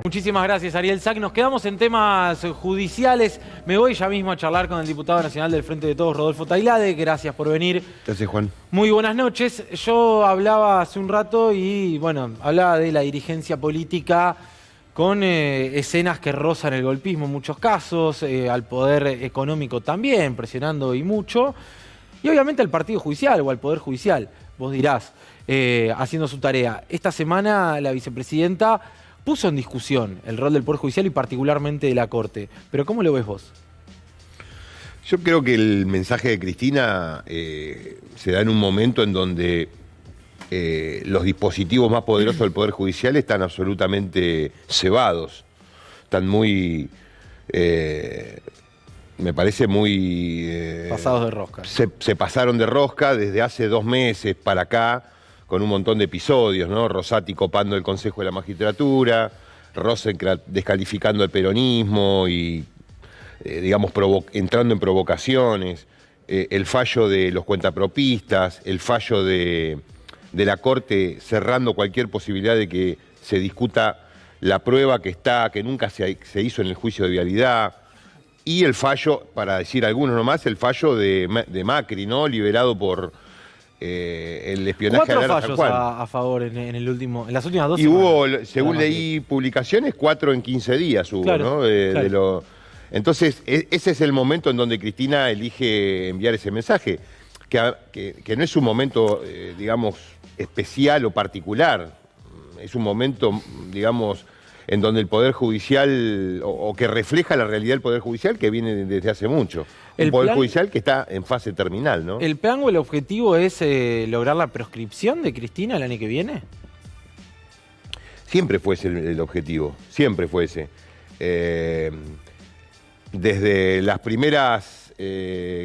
Muchísimas gracias, Ariel Sack. Nos quedamos en temas judiciales. Me voy ya mismo a charlar con el diputado nacional del Frente de Todos, Rodolfo Tailade. Gracias por venir. Gracias, Juan. Muy buenas noches. Yo hablaba hace un rato y, bueno, hablaba de la dirigencia política con escenas que rozan el golpismo en muchos casos, al poder económico también, presionando y mucho, y obviamente al partido judicial o al poder judicial, vos dirás, haciendo su tarea. Esta semana la vicepresidenta puso en discusión el rol del Poder Judicial y particularmente de la Corte. Pero ¿cómo lo ves vos? Yo creo que el mensaje de Cristina se da en un momento en donde los dispositivos más poderosos del Poder Judicial están absolutamente cebados. Están muy, me parece muy... pasados de rosca. Se pasaron de rosca desde hace 2 meses para acá, con un montón de episodios, ¿no? Rosati copando el Consejo de la Magistratura, Rosenkrantz descalificando el peronismo y, digamos, entrando en provocaciones, el fallo de los cuentapropistas, el fallo de la Corte cerrando cualquier posibilidad de que se discuta la prueba que nunca se hizo en el juicio de vialidad, y el fallo, para decir algunos nomás, el fallo de Macri, ¿no? Liberado por... el espionaje 4 fallos a favor en las últimas 2 semanas. Y hubo, según leí publicaciones, 4 en 15 días hubo, claro, ¿no? Claro. Entonces, ese es el momento en donde Cristina elige enviar ese mensaje, que no es un momento, digamos, especial o particular, es un momento, digamos, en donde el Poder Judicial, o que refleja la realidad del Poder Judicial que viene desde hace mucho. Un Poder Judicial que está en fase terminal, ¿no? ¿El plan o el objetivo es lograr la proscripción de Cristina el año que viene? Siempre fue ese el objetivo, siempre fue ese. Desde las primeras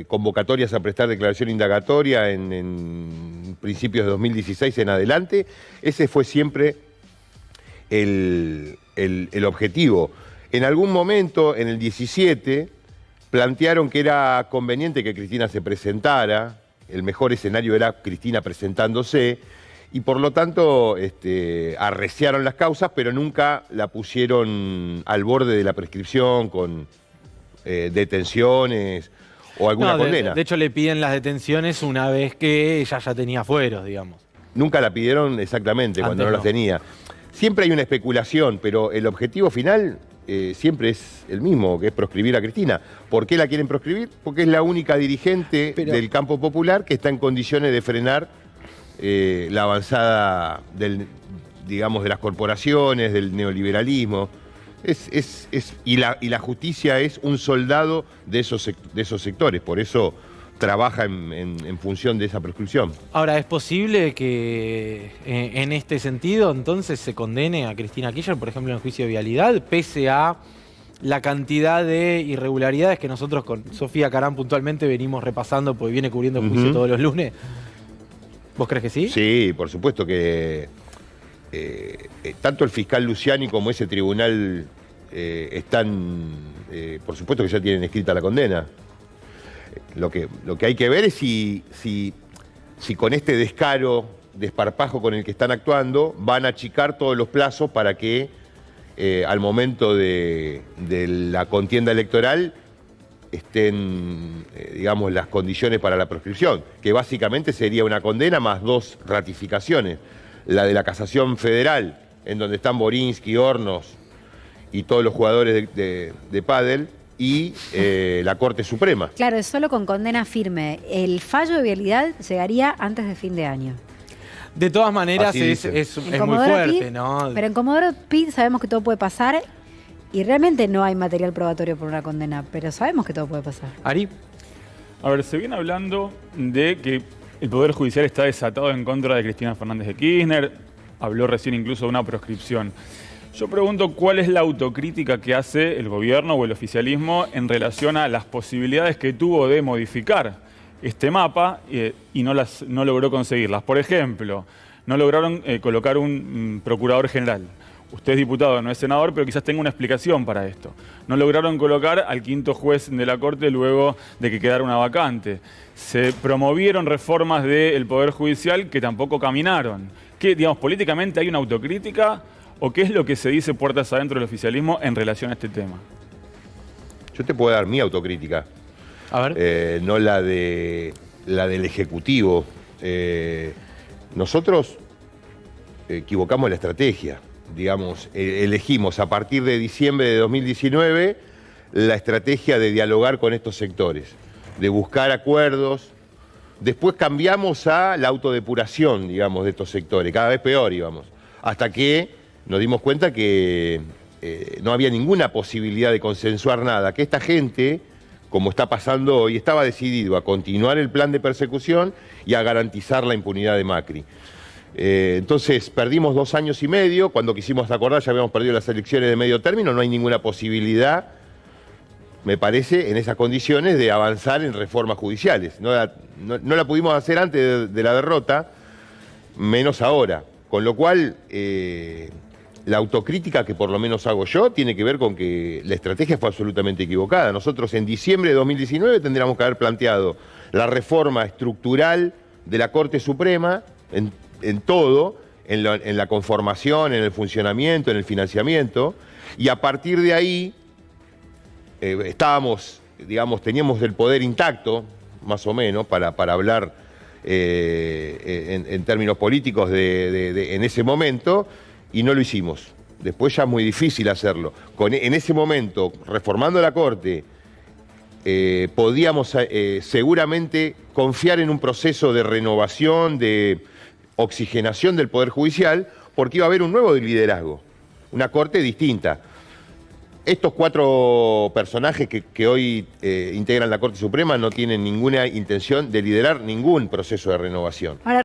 convocatorias a prestar declaración indagatoria en principios de 2016 en adelante, ese fue siempre el objetivo. En algún momento, en el 17, plantearon que era conveniente que Cristina se presentara, el mejor escenario era Cristina presentándose, y por lo tanto arreciaron las causas, pero nunca la pusieron al borde de la prescripción con detenciones o alguna condena. De hecho, le piden las detenciones una vez que ella ya tenía fueros, digamos. Nunca la pidieron exactamente cuando no las tenía. Siempre hay una especulación, pero el objetivo final siempre es el mismo, que es proscribir a Cristina. ¿Por qué la quieren proscribir? Porque es la única dirigente del campo popular que está en condiciones de frenar la avanzada digamos, de las corporaciones, del neoliberalismo. Y la justicia es un soldado de esos sectores, por eso trabaja en función de esa prescripción. Ahora, ¿es posible que en este sentido entonces se condene a Cristina Kirchner, por ejemplo, en el juicio de vialidad, pese a la cantidad de irregularidades que nosotros con Sofía Carán puntualmente venimos repasando, porque viene cubriendo el juicio todos los lunes? ¿Vos crees que sí? Sí, por supuesto que tanto el fiscal Luciani como ese tribunal están, por supuesto que ya tienen escrita la condena. Lo que hay que ver es si con este desparpajo con el que están actuando, van a achicar todos los plazos para que al momento de la contienda electoral estén, digamos, las condiciones para la proscripción, que básicamente sería una condena más 2 ratificaciones. La de la Casación Federal, en donde están Borinsky, Hornos y todos los jugadores de pádel, y la Corte Suprema. Claro, es solo con condena firme. El fallo de vialidad llegaría antes de fin de año. De todas maneras es muy fuerte, ¿no? Pero en Comodoro Pi sabemos que todo puede pasar y realmente no hay material probatorio por una condena, pero sabemos que todo puede pasar. Ari. A ver, se viene hablando de que el Poder Judicial está desatado en contra de Cristina Fernández de Kirchner, habló recién incluso de una proscripción. Yo pregunto cuál es la autocrítica que hace el gobierno o el oficialismo en relación a las posibilidades que tuvo de modificar este mapa y no logró conseguirlas. Por ejemplo, no lograron colocar un procurador general. Usted es diputado, no es senador, pero quizás tenga una explicación para esto. No lograron colocar al 5º juez de la Corte luego de que quedara una vacante. Se promovieron reformas del Poder Judicial que tampoco caminaron. ¿Qué, digamos, políticamente hay una autocrítica ¿O qué es lo que se dice puertas adentro del oficialismo en relación a este tema? Yo te puedo dar mi autocrítica, A ver. no la del Ejecutivo. Nosotros equivocamos la estrategia, digamos, elegimos a partir de diciembre de 2019 la estrategia de dialogar con estos sectores, de buscar acuerdos. Después cambiamos a la autodepuración, digamos, de estos sectores, cada vez peor íbamos, hasta que nos dimos cuenta que no había ninguna posibilidad de consensuar nada, que esta gente, como está pasando hoy, estaba decidido a continuar el plan de persecución y a garantizar la impunidad de Macri. Entonces perdimos 2 años y medio, cuando quisimos acordar ya habíamos perdido las elecciones de medio término, no hay ninguna posibilidad, me parece, en esas condiciones de avanzar en reformas judiciales. No la pudimos hacer antes de la derrota, menos ahora. Con lo cual, la autocrítica que por lo menos hago yo tiene que ver con que la estrategia fue absolutamente equivocada. Nosotros en diciembre de 2019 tendríamos que haber planteado la reforma estructural de la Corte Suprema en todo, en la conformación, en el funcionamiento, en el financiamiento, y a partir de ahí estábamos, digamos, teníamos el poder intacto, más o menos, para hablar en términos políticos en ese momento, y no lo hicimos. Después ya es muy difícil hacerlo. En ese momento, reformando la Corte, podíamos seguramente confiar en un proceso de renovación, de oxigenación del Poder Judicial, porque iba a haber un nuevo liderazgo, una Corte distinta. Estos 4 personajes que hoy integran la Corte Suprema no tienen ninguna intención de liderar ningún proceso de renovación. Ahora,